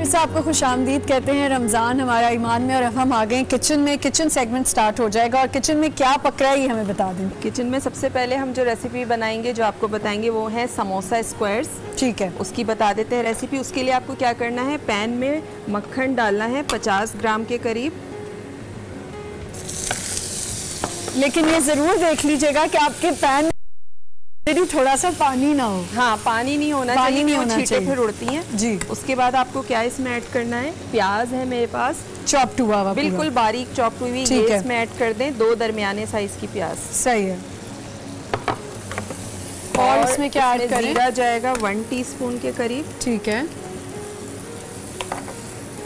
फिर से आपको खुशामदीद कहते हैं। रमज़ान हमारा ईमान में, और अब हम आ गए किचन में। किचन सेगमेंट स्टार्ट हो जाएगा और किचन में क्या पक रहा है ये हमें बता दें। किचन में सबसे पहले हम जो रेसिपी बनाएंगे, जो आपको बताएंगे, वो है समोसा स्क्वायर्स। ठीक है, उसकी बता देते हैं रेसिपी। उसके लिए आपको क्या करना है, पैन में मक्खन डालना है 50 ग्राम के करीब। लेकिन ये ज़रूर देख लीजिएगा कि आपके पैन में थोड़ा सा पानी ना हो। हाँ, पानी नहीं होना चाहिए, नहीं होना छींटे चाहिए। फिर उड़ती हैं जी। उसके बाद आपको क्या इसमें ऐड करना है, प्याज है मेरे पास चॉप्ड हुआ हुआ, बिल्कुल बारीक चॉप हुई, ये इसमें ऐड कर दें। 2 दरमियाने साइज की प्याज। सही है। और इसमें क्या ऐड करें? जीरा जाएगा 1 टीस्पून के करीब। ठीक है।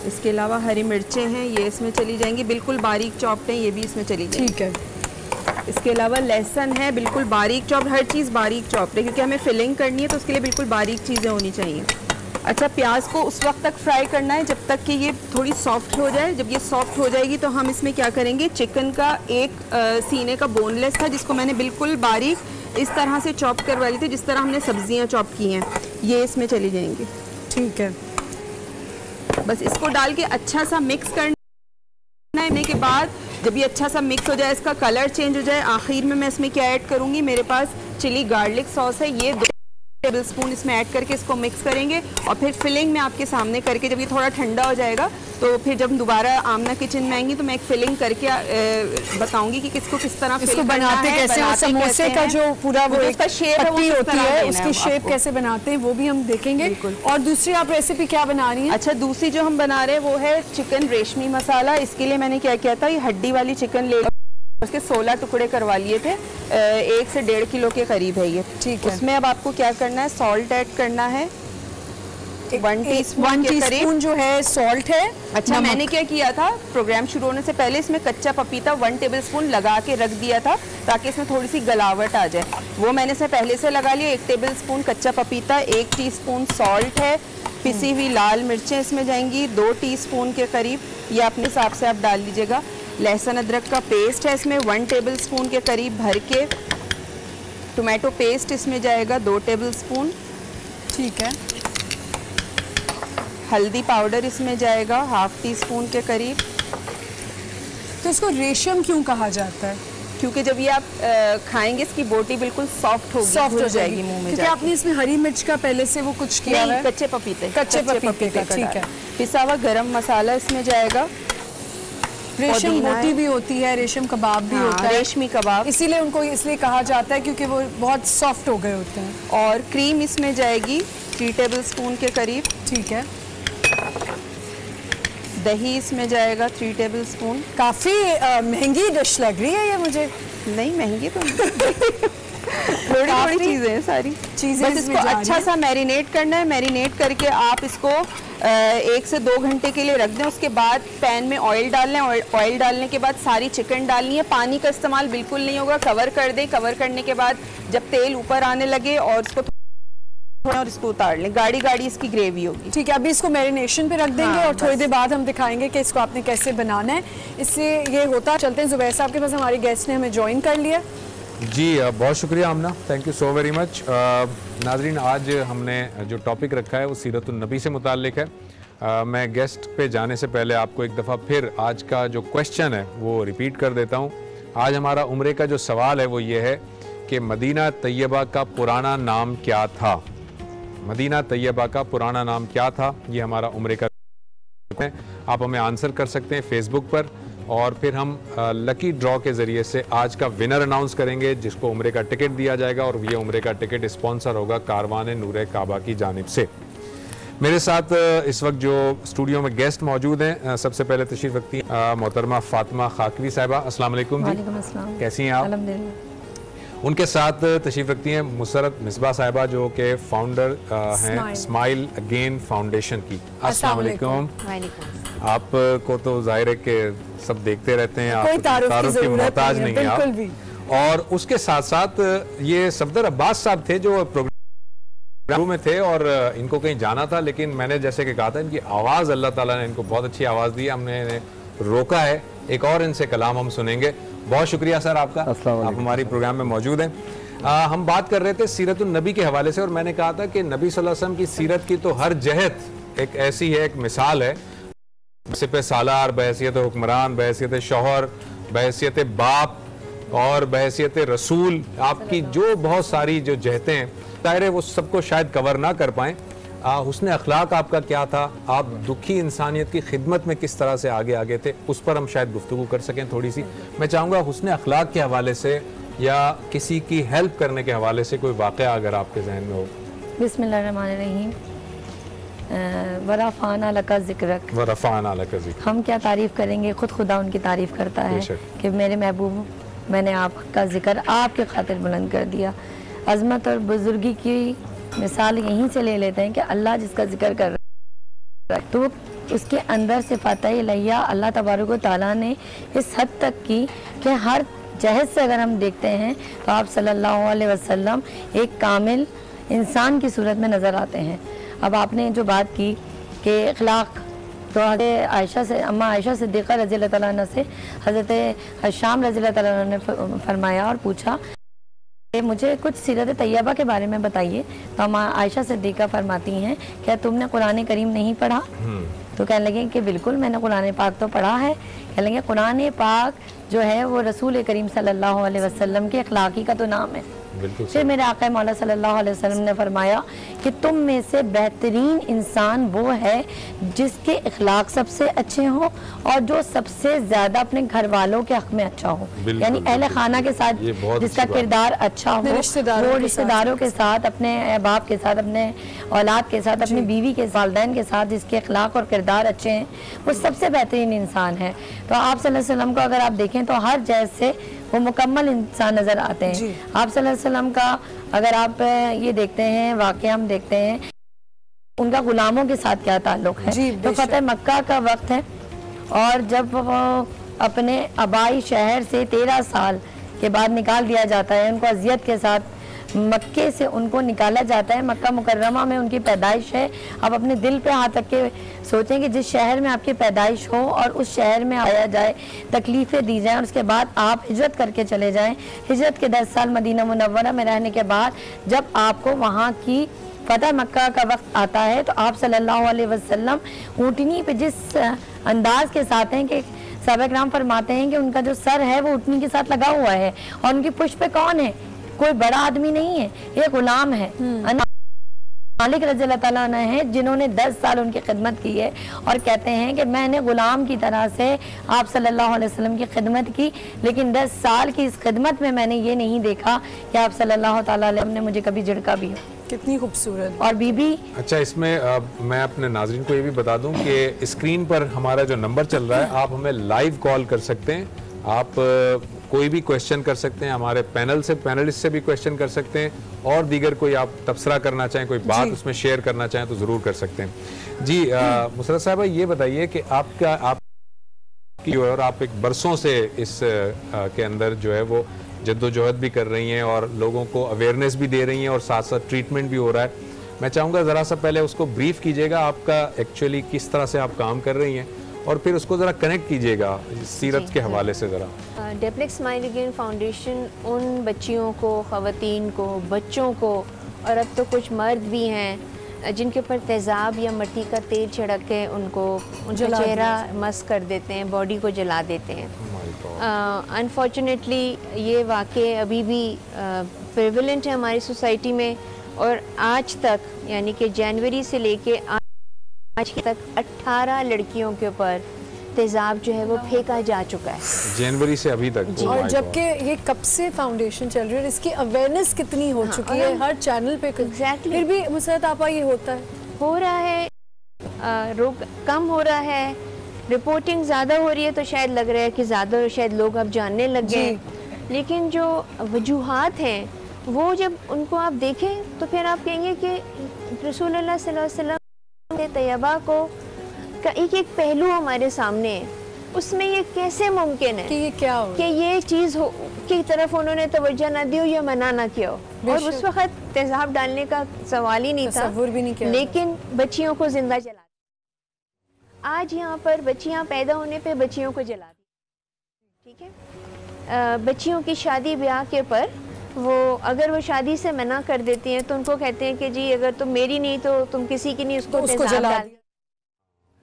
इसके अलावा हरी मिर्चें हैं, ये इसमें चली जाएंगी, बिल्कुल बारीक चॉप्ड हैं, ये भी इसमें चली जाएंगी। ठीक है। इसके अलावा लहसुन है, बिल्कुल बारीक चॉप्ड, हर चीज़ बारीक चॉप्ड है क्योंकि हमें फिलिंग करनी है, तो उसके लिए बिल्कुल बारीक चीज़ें होनी चाहिए। अच्छा, प्याज को उस वक्त तक फ्राई करना है जब तक कि ये थोड़ी सॉफ्ट हो जाए। जब ये सॉफ्ट हो जाएगी तो हम इसमें क्या करेंगे, चिकन का एक सीने का बोनलेस था जिसको मैंने बिल्कुल बारीक इस तरह से चॉप करवा ली थी, जिस तरह हमने सब्जियाँ चॉप की हैं, ये इसमें चली जाएंगी। ठीक है। बस इसको डाल के अच्छा सा मिक्स करने के बाद जब ये अच्छा सा मिक्स हो जाए, इसका कलर चेंज हो जाए, आखिर में मैं इसमें क्या ऐड करूँगी, मेरे पास चिली गार्लिक सॉस है, ये 2 टेबल स्पून इसमें ऐड करके इसको मिक्स करेंगे। और फिर फिलिंग में आपके सामने करके जब ये थोड़ा ठंडा हो जाएगा, तो फिर जब दोबारा आमना किचन में आएंगी तो मैं एक फिलिंग करके बताऊंगी कि किसको किस तरह इसको बनाते कैसे, और समोसे का जो पूरा वो एक पट्टी होती है उसकी शेप कैसे बनाते हैं वो भी हम देखेंगे। और दूसरी आप रेसिपी क्या बना रही हैं? अच्छा, दूसरी जो हम बना रहे हैं वो है चिकन रेशमी मसाला। इसके लिए मैंने क्या किया था, ये हड्डी वाली चिकन ले उसके 16 टुकड़े करवा लिए थे, 1 से 1.5 किलो के करीब है ये। ठीक है। उसमें अब आपको क्या करना है, सॉल्ट ऐड करना है 1 टीस्पून जो है सॉल्ट है। अच्छा, मैंने क्या किया था, प्रोग्राम शुरू होने से पहले इसमें कच्चा पपीता 1 टेबल स्पून लगा के रख दिया था ताकि इसमें थोड़ी सी गलावट आ जाए, वो मैंने से पहले से लगा लिया। 1 टेबल स्पून कच्चा पपीता, 1 टीस्पून सॉल्ट है, पिसी हुई लाल मिर्चें इसमें जाएंगी 2 टीस्पून के करीब, ये अपने हिसाब से आप डाल लीजिएगा। लहसुन अदरक का पेस्ट है इसमें 1 टेबल स्पून के करीब भर के। टोमेटो पेस्ट इसमें जाएगा 2 टेबल स्पून। ठीक है। हल्दी पाउडर इसमें जाएगा 1/2 टीस्पून के करीब। तो इसको रेशम क्यों कहा जाता है? क्योंकि जब ये आप खाएंगे इसकी बोटी बिल्कुल सॉफ्ट हो जाएगी मुंह में। क्योंकि आपने इसमें हरी मिर्च का पहले से वो कुछ किया है? कच्चे पपीते का। ठीक है। पिसा हुआ गरम मसाला इसमें जाएगा। रेशम बोटी भी होती है, रेशम कबाब भी होता है, रेशमी कबाब, इसीलिए उनको इसलिए कहा जाता है क्योंकि वो बहुत सॉफ्ट हो गए होते हैं। और क्रीम इसमें जाएगी 3 टेबल स्पून के करीब। ठीक है। दही इसमें जाएगा 3 टेबल स्पून। काफ़ी महंगी डिश लग रही है ये मुझे। नहीं महंगी तो थोड़ी चीज़ें हैं, सारी चीज़ें। बस इसको अच्छा सा मैरिनेट करना है। मैरिनेट करके आप इसको 1 से 2 घंटे के लिए रख दें। उसके बाद पैन में ऑयल डाल लें। ऑयल डालने के बाद सारी चिकन डालनी है, पानी का इस्तेमाल बिल्कुल नहीं होगा। कवर कर दें। कवर करने के बाद जब तेल ऊपर आने लगे और इसको उतार लें। गाढ़ी गाढ़ी इसकी ग्रेवी होगी। ठीक है, अभी इसको मैरिनेशन पे रख देंगे। और थोड़ी देर बाद हम दिखाएंगे कि इसको आपने कैसे बनाना है। इससे ये होता चलते हैं जुबैर साहब के पास, हमारी गेस्ट ने हमें ज्वाइन कर लिया। जी बहुत शुक्रिया Aamna, thank you so very much. नाजरीन, आज हमने जो टॉपिक रखा है वो सीरतुन नबी से मुताल्लिक है। मैं गेस्ट पे जाने से पहले आपको एक दफ़ा फिर आज का जो क्वेश्चन है वो रिपीट कर देता हूँ। आज हमारा उम्रे का जो सवाल है वो ये है कि मदीना तैयबा का पुराना नाम क्या था। मदीना तैयबा का पुराना नाम क्या था, ये हमारा उम्रे का है। आप हमें आंसर कर सकते हैं फेसबुक पर, और फिर हम लकी ड्रॉ के ज़रिए से आज का विनर अनाउंस करेंगे जिसको उम्रे का टिकट दिया जाएगा। और ये उम्रे का टिकट स्पॉन्सर होगा कारवान नूर काबा की जानिब से। मेरे साथ इस वक्त जो स्टूडियो में गेस्ट मौजूद हैं, सबसे पहले तशरीफ रखती हैं मोहतरमा फातिमा खाकवी साहिबा। अस्सलाम वालेकुम जी, कैसी हैं आप? अल्हम्दुलिल्लाह। उनके साथ तशरीफ रखती हैं मुसरत मिसबा साहिबा जो कि फाउंडर हैं स्माइल अगेन फाउंडेशन की। अस्सलाम वालेकुम। आपको तो जाहिर है कि सब देखते रहते हैं, आप तारुफ की मोहताज नहीं है आप। और उसके साथ साथ ये सफदर अब्बास साहब थे जो प्रोग्राम में थे और इनको कहीं जाना था, लेकिन मैंने जैसे कि कहा था इनकी आवाज़, अल्लाह ताला ने इनको बहुत अच्छी आवाज़ दी, हमने रोका है। एक और इनसे कलाम हम सुनेंगे। बहुत शुक्रिया सर आपका, आप हमारी प्रोग्राम में मौजूद हैं। हम बात कर रहे थे सीरतुन नबी के हवाले से, और मैंने कहा था कि नबी सल्लल्लाहु अलैहि वसल्लम की सीरत की तो हर जहत एक ऐसी है, एक मिसाल है, सिपह सालार, बहैसियत हुक्मरान, बहैसियत शौहर, बहैसियत बाप और बहैसियत रसूल, आपकी जो बहुत सारी जो जहतें हैं, ज़ाहिर है वो सबको शायद कवर ना कर पाएँ। हुस्न अखलाक आपका क्या था, आप दुखी इंसानियत की खिदमत में किस तरह से आगे आगे थे, उस पर हम शायद गुफ्तगू कर सकें थोड़ी सी। मैं चाहूँगा हुस्न अखलाक के हवाले से या किसी की हेल्प करने के हवाले से कोई वाक़या अगर आपके जहन में हो। बिस्मिल्लाहिर्रहमानिर्रहीम। वरफ़अना लका ज़िक्रक, वरफ़अना लका ज़िक्रक। हम क्या तारीफ़ करेंगे, खुद खुदा उनकी तारीफ़ करता है कि मेरे महबूब, मैंने आपका जिक्र आपके खातिर बुलंद कर दिया। अज़मत और बुजुर्गी की मिसाल यहीं से ले लेते हैं कि अल्लाह जिसका जिक्र कर रहा है तो उसके अंदर सिफ़ात इलाहिया अल्लाह तबारक व तआला ने इस हद तक की कि हर जहद से अगर हम देखते हैं तो आप सल्लल्लाहु अलैहि वसल्लम एक कामिल इंसान की सूरत में नज़र आते हैं। अब आपने जो बात की कि अखलाक, तो आयशा से, अम्मा आयशा सिद्दीक़ा रज़ी अल्लाह तआला अन्हा से हज़रत शाम रज़ी अल्लाह तआला अन्हा ने फरमाया और पूछा मुझे कुछ सीरत तैयबा के बारे में बताइए। तो अम्मा आयशा सिद्दीक़ा फरमाती हैं, क्या तुमने कुरान करीम नहीं पढ़ा? तो कहने लगे कि बिल्कुल मैंने कुरान पाक तो पढ़ा है। कहने लगे कुरान पाक जो है वो रसूल करीम सल्लल्लाहु अलैहि वसल्लम के अखलाकी का तो नाम है। फिर मेरे आका मौला सल्लल्लाहु अलैहि वसल्लम ने फरमाया कि तुम में से बेहतरीन इंसान वो है जिसके इखलाक सबसे अच्छे हों और जो सबसे ज़्यादा अपने घर वालों के हक़ में अच्छा हो, यानी अहले खाना के साथ जिसका किरदार अच्छा हो, वो रिश्तेदारों के साथ, अपने बाप के साथ, अपने औलाद के साथ, अपनी बीवी के वालिदैन के साथ जिसके इखलाक और किरदार अच्छे हैं, वो सबसे बेहतरीन इंसान है। तो आप सल्लल्लाहु अलैहि वसल्लम को अगर आप देखें तो हर जैसे वो मुकम्मल इंसान नज़र आते हैं। आप सल्लल्लाहु अलैहि वसल्लम का अगर आप ये देखते हैं वाक़या, हम देखते हैं उनका गुलामों के साथ क्या ताल्लुक़ है। तो फतेह मक्का का वक्त है और जब वो अपने आबाई शहर से 13 साल के बाद निकाल दिया जाता है, उनको अजियत के साथ मक्के से उनको निकाला जाता है। मक्का मुकर्रमा में उनकी पैदाइश है। अब अपने दिल पे हाथ रख के सोचें कि जिस शहर में आपकी पैदाइश हो और उस शहर में आया जाए, तकलीफ़ें दी जाएं और उसके बाद आप हिजरत करके चले जाएं। हिजरत के 10 साल मदीना मुनव्वरा में रहने के बाद जब आपको वहाँ की फतह मक्का का वक्त आता है तो आप सल्लल्लाहु अलैहि वसल्लम ऊँटनी पे जिस अंदाज के साथ हैं कि सहाबा किराम फरमाते हैं कि उनका जो सर है वो ऊँटनी के साथ लगा हुआ है और उनकी पुष्ट पे कौन है? कोई बड़ा आदमी नहीं है, ये गुलाम है, मालिक रज़ी अल्लाह तआला अन्हु हैं जिन्होंने 10 साल उनकी खिदमत की है और कहते हैं कि मैंने गुलाम की तरह से आप सल्लल्लाहु अलैहि वसल्लम की खिदमत की, लेकिन 10 साल की इस खिदमत में मैंने ये नहीं देखा कि आप सल्लल्लाहु तआला अलैहि वसल्लम ने मुझे कभी झिड़का भी हो। कितनी खूबसूरत। और बीबी, अच्छा इसमें मैं अपने नाज़रीन को ये भी बता दूं कि स्क्रीन पर हमारा जो नंबर चल रहा है, आप हमें लाइव कॉल कर सकते हैं, आप कोई भी क्वेश्चन कर सकते हैं, हमारे पैनलिस्ट से भी क्वेश्चन कर सकते हैं और दीगर कोई आप तबसरा करना चाहें, कोई बात उसमें शेयर करना चाहें तो ज़रूर कर सकते हैं। जी मुसर्रत साहिबा, ये बताइए कि आप और आप एक बरसों से इस के अंदर जो है वो जद्दोजहद भी कर रही हैं और लोगों को अवेयरनेस भी दे रही हैं और साथ साथ ट्रीटमेंट भी हो रहा है। मैं चाहूँगा ज़रा सा पहले उसको ब्रीफ कीजिएगा, आपका एक्चुअली किस तरह से आप काम कर रही हैं और फिर उसको ज़रा कनेक्ट कीजिएगा सीरत के हवाले से ज़रा। डेप्लेक्स स्माइल अगेन फाउंडेशन उन बच्चियों को, ख़वातीन को, बच्चों को और अब तो कुछ मर्द भी हैं जिनके ऊपर तेज़ाब या मिट्टी का तेल छिड़क के उनका चेहरा मस कर देते हैं, बॉडी को जला देते हैं। अनफॉर्चुनेटली ये वाक़े अभी भी प्रेवलेंट है हमारी सोसाइटी में और आज तक यानी कि जनवरी से लेके आज तक 18 लड़कियों के ऊपर तेज़ाब जो है वो फेंका जा चुका है, जनवरी से अभी तक। और जबकि ये कब से फाउंडेशन चल रही है, इसकी अवेयरनेस कितनी हो चुकी है हर चैनल पे। फिर भी मुसरत आपा ये होता है, हो रहा है, रोग कम हो रहा है, रिपोर्टिंग ज़्यादा हो रही है तो शायद लग रहा है कि ज़्यादा शायद लोग अब जानने लग गए, लेकिन जो वजूहात हैं वो जब उनको आप देखें तो फिर आप कहेंगे कि रसूलुल्लाह सल्लल्लाहु अलैहि वसल्लम तैयबा को का एक एक पहलू हमारे सामने है, उसमें ये कैसे मुमकिन है कि ये क्या हो, कि ये चीज़ हो की तरफ उन्होंने तवज्जो ना दी हो या मना ना किया हो। और उस वक्त तेज़ाब डालने का सवाल ही नहीं था, भी नहीं किया, लेकिन बच्चियों को जिंदा जला दिया। आज यहाँ पर बच्चियाँ पैदा होने पे बच्चियों को जला दी, ठीक है। बच्चियों की शादी ब्याह के पर वो अगर वो शादी से मना कर देती हैं तो उनको कहते हैं कि जी अगर तुम मेरी नहीं तो तुम किसी की नहीं, उसको जला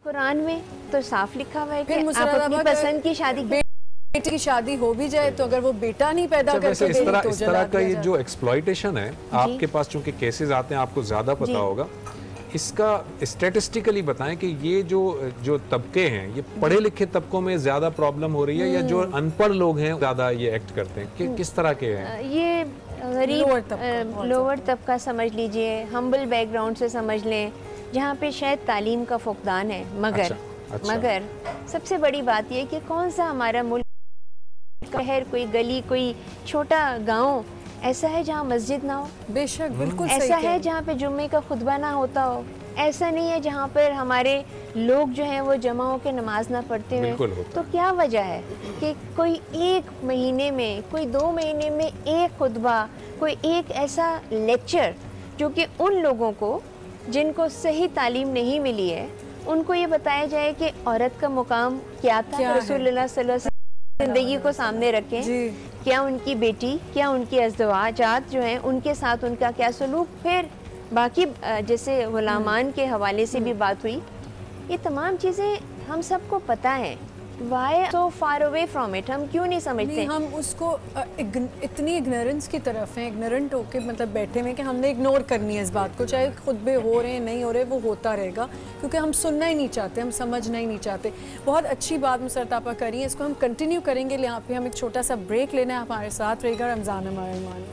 कुरान में तो साफ लिखा हुआ है कि आप अपनी पसंद की शादी, बेटी की शादी हो भी जाए तो अगर वो बेटा नहीं पैदा करते इस तरह का ये जो एक्सप्लॉइटेशन है, आपके पास चूंकि केसेस आते हैं, आपको ज्यादा पता होगा, इसका स्टैटिस्टिकली बताएं कि ये जो तबके हैं, ये पढ़े लिखे तबकों में ज्यादा प्रॉब्लम हो रही है या जो अनपढ़ लोग हैं ज्यादा ये एक्ट करते हैं, कि किस तरह के हैं? ये गरीब लोअर तबका समझ लीजिए, हम्बल बैकग्राउंड से समझ लें, जहाँ पे शायद तालीम का फुकदान है। मगर सबसे बड़ी बात यह कि कौन सा हमारा मुल्क, शहर, कोई गली, कोई छोटा गांव ऐसा है जहाँ मस्जिद ना हो? बेशक, बिल्कुल ऐसा है जहाँ पे जुम्मे का खुतबा ना होता हो? ऐसा नहीं है जहाँ पर हमारे लोग जो हैं वो जमा होकर नमाज ना पढ़ते हुए? तो क्या वजह है कि कोई एक महीने में, कोई 2 महीने में एक खुतबा, कोई एक ऐसा लेक्चर जो कि उन लोगों को जिनको सही तालीम नहीं मिली है, उनको ये बताया जाए कि औरत का मुकाम क्या था, रसूलुल्लाह सल्लल्लाहु अलैहि वसल्लम जिंदगी को सामने रखें, क्या उनकी बेटी, क्या उनकी अज़दवाजात जो हैं उनके साथ उनका क्या सलूक, फिर बाकी जैसे गुलामान के हवाले से भी बात हुई। ये तमाम चीज़ें हम सबको पता है। Why so far away from it? हम क्यों नहीं समझते? नहीं, हम उसको इतनी इग्नोरेंस की तरफ हैं, इग्नोरेंट होके मतलब बैठे हुए कि हमने इग्नोर करनी है इस बात को, चाहे खुतबे हो रहे हैं नहीं हो रहे, वो होता रहेगा, क्योंकि हम सुनना ही नहीं चाहते, हम समझना ही नहीं चाहते। बहुत अच्छी बात मुसरत आपा करी है, इसको हम कंटिन्यू करेंगे। यहाँ पे हम एक छोटा सा ब्रेक लेना है, हमारे साथ रहेगा रमज़ान हमारे मान।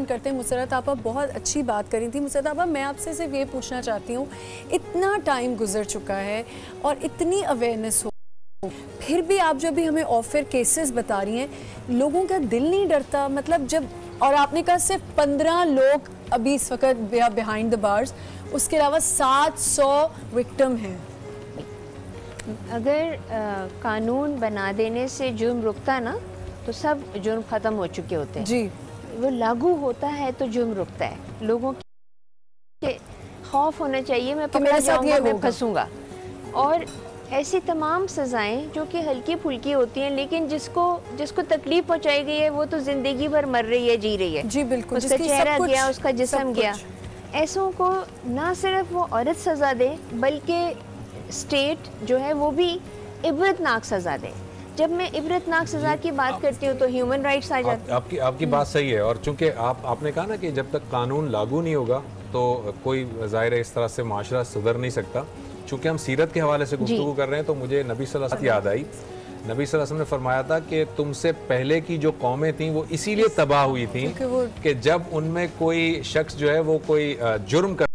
करते हैं। मुसरत आपा बहुत अच्छी बात करी थी। मुसरत आपा, मैं आपसे सिर्फ ये पूछना चाहती हूँ, इतना टाइम गुजर चुका है और इतनी अवेयरनेस हो, फिर भी आप जब भी हमें ऑफर केसेस बता रही हैं, लोगों का दिल नहीं डरता? मतलब जब, और आपने कहा सिर्फ 15 लोग अभी इस वक्त बिहाइंड द बार्स, उसके अलावा 700 विक्टिम हैं। अगर कानून बना देने से जुर्म रुकता ना, तो सब जुर्म ख़त्म हो चुके होते हैं जी। वो लागू होता है तो जुर्म रुकता है। लोगों के खौफ होना चाहिए, मैं पकड़ा जाऊंगा, मैं फंसूंगा। और ऐसी तमाम सज़ाएं जो कि हल्की फुल्की होती हैं, लेकिन जिसको तकलीफ पहुंचाई गई है वो तो ज़िंदगी भर मर रही है, जी रही है जी, बिल्कुल। उसका चेहरा गया, उसका जिस्म गया। ऐसों को ना सिर्फ वो औरत सज़ा दे, बल्कि स्टेट जो है वो भी इबरतनाक सज़ा दे। जब मैं इबरतनाक सज़ा की बात करती हूँ तो ह्यूमन राइट्स आ जाते हैं। आपकी बात सही है। और चूंकि आपने कहा ना कि जब तक कानून लागू नहीं होगा तो कोई ज़ाहिर है इस तरह से माशरा सुधर नहीं सकता। चूंकि हम सीरत के हवाले से गुफ्तगू कर रहे हैं तो मुझे नबी सल्लल्लाहु अलैहि वसल्लम याद आई। नबी सल्लल्लाहु अलैहि वसल्लम ने फरमाया था कि तुमसे पहले की जो कौमें थीं वो इसीलिए तबाह हुई थीं कि जब उनमें कोई शख्स जो है वो कोई जुर्म कर,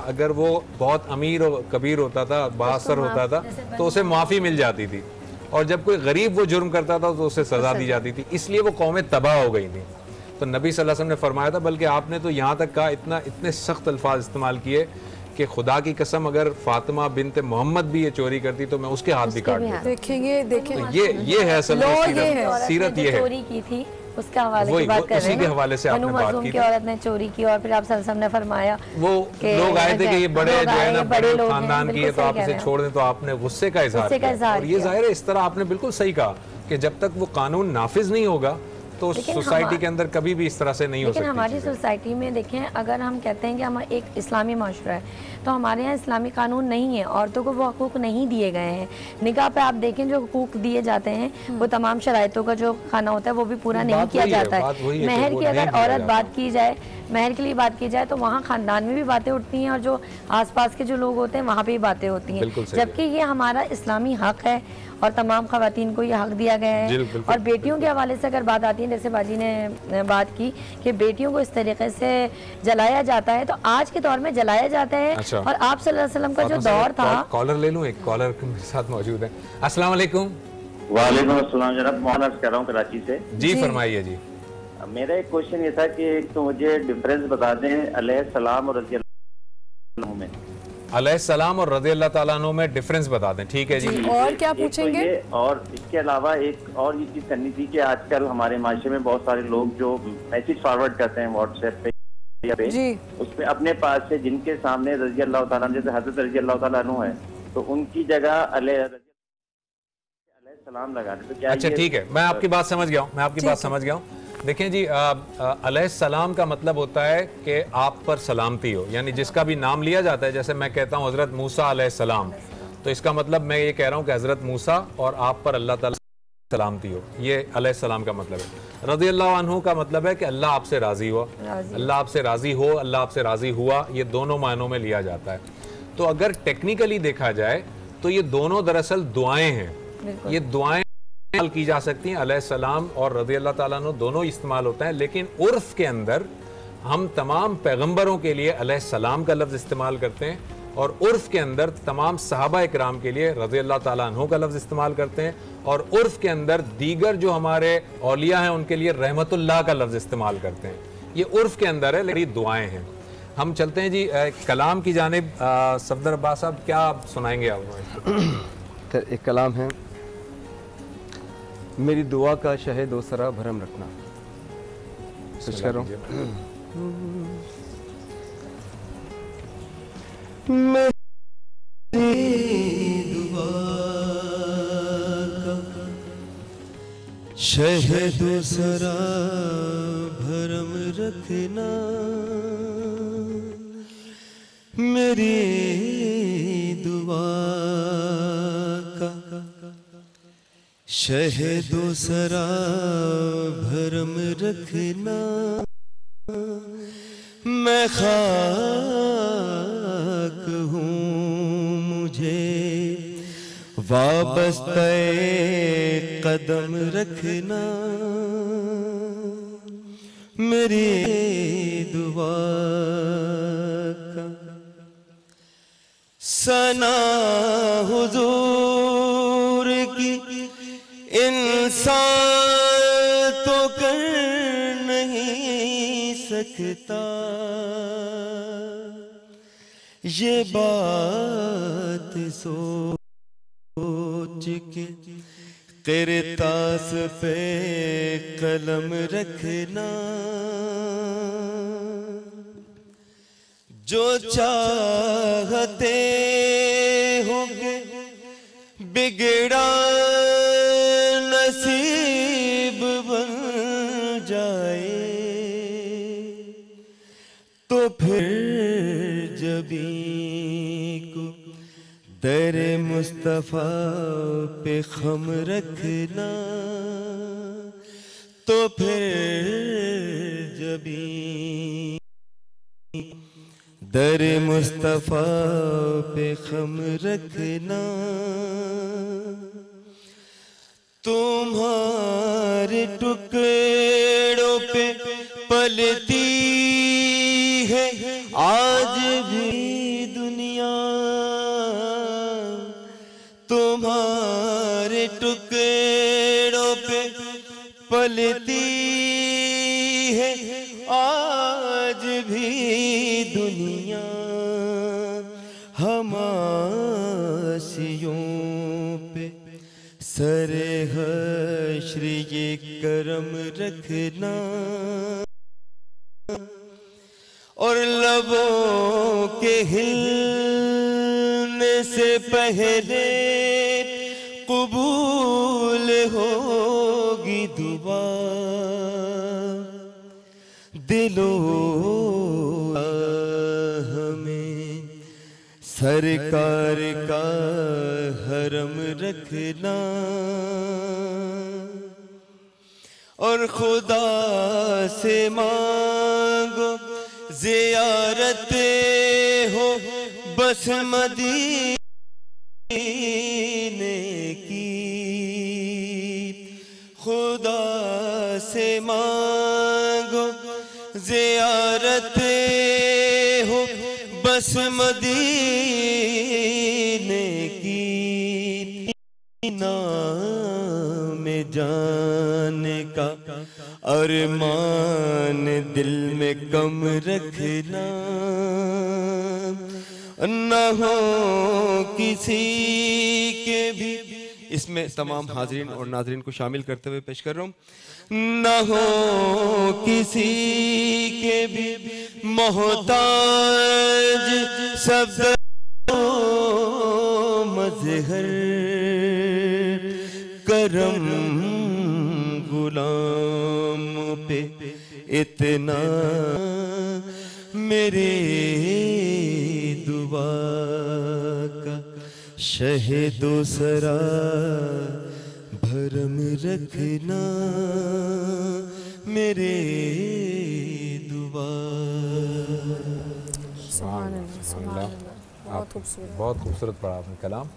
अगर वो बहुत अमीर और कबीर होता था, बासर होता था, तो उसे माफ़ी मिल जाती थी, और जब कोई गरीब वो जुर्म करता था तो उसे सजा दी जाती थी। इसलिए वो कौमें तबाह हो गई थी। तो नबी सल्लल्लाहु अलैहि वसल्लम ने फरमाया था, बल्कि आपने तो यहाँ तक कहा, इतने सख्त अल्फाज इस्तेमाल किए कि खुदा की कसम अगर फातिमा बिनते मोहम्मद भी ये चोरी करती तो मैं उसके हाथ भी काट दूंगा। देखेंगे तो ये है असल में सीरत, ये है चोरी की थी उसके हवाले की बात कर रहे हैं। उसी के हवाले से आपने बात की। औरत ने चोरी की और फिर आप सल्लल्लाहु अलैहि वसल्लम ने फरमाया वो लोग आए थे कि ये बड़े जो है ना बड़े खानदान की है तो आप इसे छोड़ दें, तो आपने गुस्से का इजहार किया। और ये जाहिर है इस तरह आपने बिल्कुल सही कहा कि जब तक वो कानून नाफिज नहीं होगा तो सोसाइटी के अंदर कभी भी इस तरह से नहीं हो सकती। लेकिन हमारी सोसाइटी में देखें, अगर हम कहते हैं कि हम एक इस्लामी माशरा है, तो हमारे यहाँ इस्लामी कानून नहीं है, औरतों को वो हकूक़ नहीं दिए गए हैं। निकाह पे आप देखें जो हकूक़ दिए जाते हैं वो तमाम शराइतों का जो खाना होता है वो भी पूरा नहीं किया जाता है। महर की अगर औरत बात की जाए, महर के लिए बात की जाए तो वहाँ ख़ानदान में भी बातें उठती हैं और जो आसपास के जो लोग होते हैं वहाँ पे भी बातें होती हैं, जबकि ये हमारा इस्लामी हक है और तमाम ख़वातीन को ये हक दिया गया है। और बेटियों के हवाले से अगर बात आती है, जैसे बाजी ने बात की कि बेटियों को इस तरीके से जलाया जाता है, तो आज के दौर में जलाया जाता है। अच्छा। और आप सल्लल्लाहु अलैहि वसल्लम का जो दौर था। कॉलर ले लूं, एक कॉलर मेरे साथ मौजूद है। अस्सलाम वालेकुम। वालेकुम अस्सलाम जनाब, मोहम्मद कह रहा हूँ कराची से। जी फरमाइए। जी मेरा एक क्वेश्चन ये था कि एक तो मुझे डिफरेंस बता दें अलैहिस्सलाम और रज़ी अल्लाह में। अलैहिस्सलाम और रज़ी अल्लाह ताला अन्हु में डिफरेंस बता दें। ठीक है जी। और क्या पूछेंगे? तो और इसके अलावा एक और ये चीज करनी थी कि आजकल हमारे माशरे में बहुत सारे लोग जो मैसेज फॉरवर्ड करते हैं व्हाट्सएप पे जी, उसमें अपने पास से जिनके सामने रज़ी अल्लाह ताला, जैसे हज़रत रज़ी अल्लाह ताला अन्हु है, तो उनकी जगह अलैहिस्सलाम लगा दें तो क्या? अच्छा ठीक है, मैं आपकी बात समझ गया हूँ, देखें जी, अलैहिस्सलाम का मतलब होता है कि आप पर सलामती हो, यानी जिसका भी नाम लिया जाता है, जैसे मैं कहता हूँ हज़रत मूसा अलैहिस्सलाम, तो इसका मतलब मैं ये कह रहा हूँ कि हज़रत मूसा और आप पर अल्लाह ताला सलामती हो, ये अलैहिस्सलाम का मतलब है। रज़ी अल्लाह अन्हु का मतलब है कि अल्लाह आपसे राज़ी हुआ, अल्लाह आपसे राज़ी हो, अल्लाह आपसे राज़ी हुआ, ये दोनों मायनों में लिया जाता है। तो अगर टेक्निकली देखा जाए तो ये दोनों दरअसल दुआएं हैं, ये दुआएं की जा सकती हैं, अलैहिस्सलाम और रज़ी अल्लाह ताला अन्हु दोनों इस्तेमाल होता है, लेकिन उर्फ के अंदर हम तमाम पैगंबरों के लिए अलैहिस्सलाम का लफ्ज़ इस्तेमाल करते हैं और उर्फ के अंदर तमाम सहाबा इकराम के लिए रज़ी अल्लाह ताला अन्हु का लफ्ज़ इस्तेमाल करते हैं और उर्फ के अंदर दीगर जो हमारे औलिया हैं उनके लिए रहमतुल्लाह का लफ्ज़ इस्तेमाल करते हैं। ये उर्फ के अंदर है, लेकिन दुआएं हैं। हम चलते हैं जी कलाम की जानिब। सफदर अब्बास साहब, क्या आप सुनाएंगे? आप एक कलाम है, मेरी दुआ का शहे दोसरा भरम रखना। कुछ करो। मेरी दुआ का शहे दोसरा भरम रखना, मेरी दुआ का शहे दोसरा भरम रखना, मैं खाक हूँ मुझे वाबस्ते कदम रखना, मेरी दुआ का सना हुजूर की इंसान तो कर नहीं सकता, ये बात सोच के किरतास पे कलम रखना, जो चाहते होंगे बिगड़ा नसीब बन जाए, तो फिर जबी को दर मुस्तफा पे खम रखना, तो फिर जबी दर मुस्तफा पे खम रखना, तुम्हारे टुकड़ों पे पलती है आज भी दुनिया, तुम्हारे टुकड़ों पे पलती है आज भी दुनिया, हम आसियों पे सरे हश्र ये करम रखना, और लबों के हिलने से पहले कबूल होगी दुआ, दिलो हमें सरकार का हरम रखना, और खुदा से मांगो ज़ियारत हो बस मदीने की, खुदा से मांगो ज़ियारत हो बस मदीने की, नाम जाने का अरमान दिल में कम रखना, न हो किसी के भी, इसमें तमाम हाज़रीन और नाज़रीन को शामिल करते हुए पेश कर रहा हूँ, न हो किसी के भी मोहताज शब्द मज़हर, करम गुलाम पे इतना मेरे दुआ का शहीदो सरा भरम रखना मेरे दुआ। बहुत खूबसूरत पढ़ा आपने कलाम।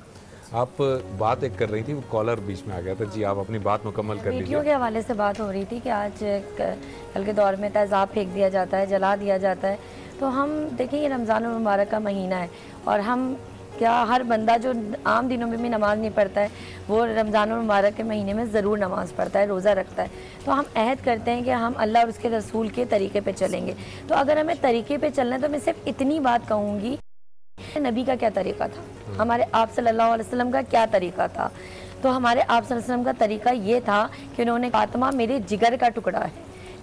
आप बात एक कर रही थी, वो कॉलर बीच में आ गया था। जी आप अपनी बात मुकम्मल कर लीजिए। बेटियों के हवाले से बात हो रही थी कि आज कल के दौर में तेज़ाब फेंक दिया जाता है, जला दिया जाता है। तो हम देखिए ये रमज़ान मुबारक का महीना है और हम क्या हर बंदा जो आम दिनों में भी नमाज़ नहीं पढ़ता है वो रमज़ान मुबारक के महीने में ज़रूर नमाज़ पढ़ता है, रोज़ा रखता है। तो हम अहद करते हैं कि हम अल्लाह और उसके रसूल के तरीके पे चलेंगे। तो अगर हमें तरीके पे चलना है तो मैं सिर्फ इतनी बात कहूँगी, नबी का क्या तरीका था, हमारे आप सल्लल्लाहु अलैहि वसल्लम का क्या तरीका था। तो हमारे आप सल्लल्लाहु अलैहि वसल्लम का तरीका ये था कि उन्होंने फातिमा मेरे जिगर का टुकड़ा है,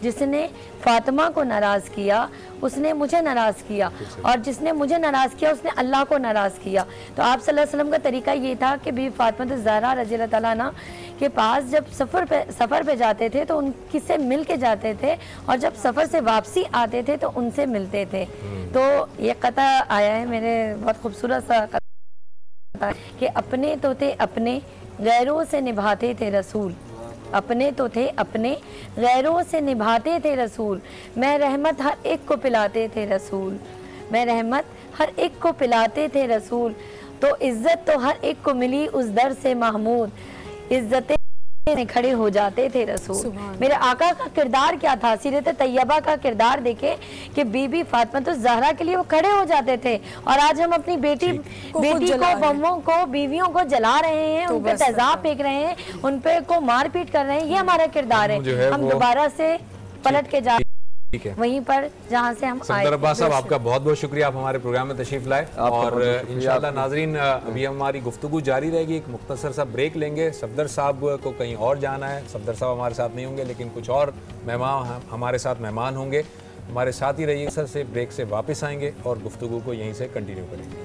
जिसने फातिमा को नाराज़ किया उसने मुझे नाराज़ किया और जिसने मुझे नाराज़ किया उसने अल्लाह को नाराज़ किया। तो आप सल्लल्लाहु अलैहि वसल्लम का तरीका ये था कि बीवी फातिमा ज़हरा रज़ी अल्लाह तआला अन्हा के पास जब सफ़र पे जाते थे तो उनकी से मिल के जाते थे और जब सफ़र से वापसी आते थे तो उनसे मिलते थे। तो ये कता आया है मेरे, बहुत खूबसूरत सा कता कि अपने तो थे अपने गैरों से निभाते थे रसूल, अपने तो थे अपने गैरों से निभाते थे रसूल, मैं रहमत हर एक को पिलाते थे रसूल, मैं रहमत हर एक को पिलाते थे रसूल। तो इज्जत तो हर एक को मिली उस दर से महमूद, इज्जतें में खड़े हो जाते थे रसूल। मेरे आका का किरदार क्या था, सीरत तैयबा का किरदार देखे कि बीबी फातिमा तो ज़हरा के लिए वो खड़े हो जाते थे और आज हम अपनी बेटी को, बम्मों को, बीवियों को जला रहे हैं, उन पे तेज़ाब फेंक रहे हैं, उन पे को मारपीट कर रहे हैं। ये हमारा किरदार है। हम दोबारा से पलट के जा वहीं पर जहाँ से हम आए। सफदर अब्बास साहब आपका बहुत बहुत शुक्रिया, आप हमारे प्रोग्राम में तशरीफ लाए और इंशाल्लाह नाजरीन अभी हमारी गुफ्तगू जारी रहेगी। एक मुख्तसर सा ब्रेक लेंगे। सफदर साहब को कहीं और जाना है, सफदर साहब हमारे साथ नहीं होंगे लेकिन कुछ और मेहमान हमारे साथ मेहमान होंगे। हमारे साथ ही रहिए, सर से ब्रेक से वापस आएंगे और गुफ्तगू को यहीं से कंटिन्यू करेंगे।